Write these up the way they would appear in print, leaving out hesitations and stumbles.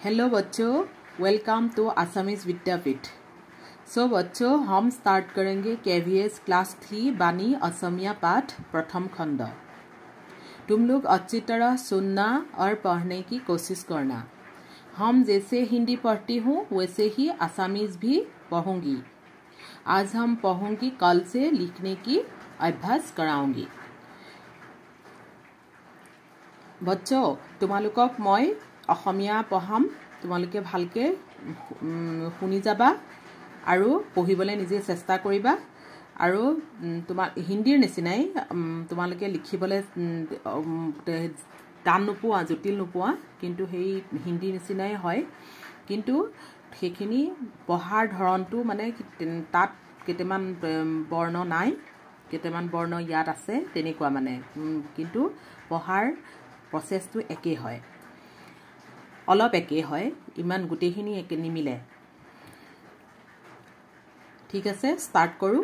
Hello बच्चों, welcome to Assamese विद्यापीठ। सो बच्चों, हम स्टार्ट करेंगे KVS क्लास 3 बानी असमिया पाठ प्रथम खंड। तुम लोग अच्छी तरह सुनना और पढ़ने की कोशिश करना। हम जैसे हिंदी पढ़ती हूँ वैसे ही असमीज भी पढ़ूंगी। आज हम पढ़ूंगी, कल से लिखने की अभ्यास कराऊंगी। बच्चों, तुम्हालोকক मैं অসমীয়া পঢ়াম, তোমালোকে ভালকে শুনি যাবা আৰু পঢ়িবলৈ নিজে চেষ্টা কৰিবা। আৰু তোমাৰ হিন্দীৰ নিচিনাই তোমালোকে লিখিবলৈ টান নোপোৱা, জটিল নোপোৱা, কিন্তু সেই হিন্দীৰ নিচিনাই হয়। কিন্তু সেইখিনি পঢ়াৰ ধৰণটো মানে তাত কেইটামান বৰ্ণ নাই, কেইটামান বৰ্ণ ইয়াত আছে, তেনেকুৱা মানে। কিন্তু পঢ়াৰ প্ৰচেছটো একেই হয়, অলপ একেই হয়, ইমান গোটেইখিনি একে নিমিলে। ঠিক আছে, ষ্টাৰ্ট কৰোঁ।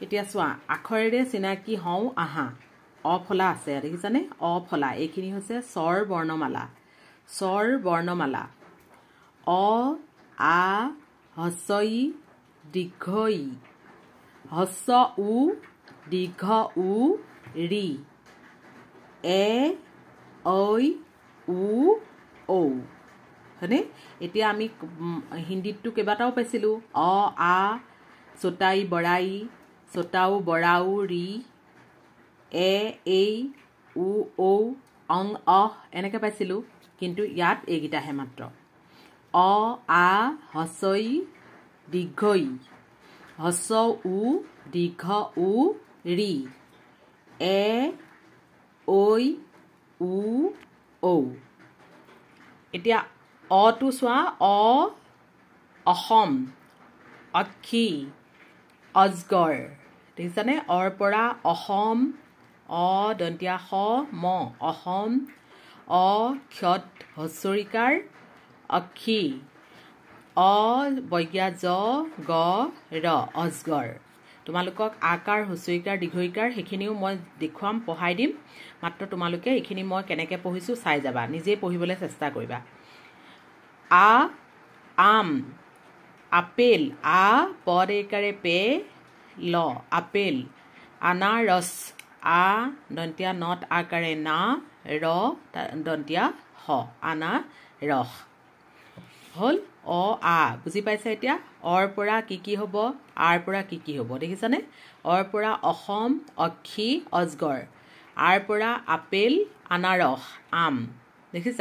এতিয়া চোৱা, আখৰেৰে চিনাকি হওঁ আহা। অফলা আছে, দেখিছানে? অফলা, এইখিনি হৈছে স্বৰ বৰ্ণমালা। স্বৰ বৰ্ণমালা অ, আ, হস্ৰ ই, দীৰ্ঘ ই, হস্ৰ উ, দীৰ্ঘ উ, ৰি, এ, ঐ, উ, ঔ, হয়নে? এতিয়া আমি হিন্দীতটো কেইবাটাও পাইছিলোঁ। অ, আ, চোতাই বৰাই, চোতাও বৰাও, ৰি, এ, এই, উ, ঔ, অং, অহ, এনেকৈ পাইছিলোঁ। কিন্তু ইয়াত এইকেইটাহে মাত্ৰ। অ, আ, হস্ৰ ই, দীৰ্ঘ ই, হস্ৰ উ, দীৰ্ঘ উ, ৰি, এ, ঐ, উ, ঔ। এতিয়া অটো চোৱা। অ, অসম, অক্ষী, অজগৰ, দেখিছানে? অৰ পৰা অসম, অ দন্তীয়া স ম, অসম, অ ক্ষত হস্ৰইকাৰ, অক্ষী, অ বৈজ্ঞা জ গ ৰ, অজগৰ। তোমালোকক আকাৰ, হস্ৰইকাৰ, দীৰ্ঘইকাৰ সেইখিনিও মই দেখুৱাম, পঢ়াই দিম। মাত্ৰ তোমালোকে এইখিনি মই কেনেকৈ পঢ়িছোঁ চাই যাবা, নিজেই পঢ়িবলৈ চেষ্টা কৰিবা। আ, আম, আপেল, আ পদ এইকাৰে পে ল, আপেল। আনাৰস, আ দন্তীয়া নত আকাৰে না, ৰ দন্তীয়া হ, আনাৰস। হ'ল অ, আ। বুজি পাইছা এতিয়া? অৰ পৰা কি কি হ'ব, আৰ পৰা কি কি হ'ব, দেখিছানে? অৰ পৰা অসম, অক্ষী, অজগৰ। আৰ পৰা আপেল, আনাৰস, আম, দেখিছা?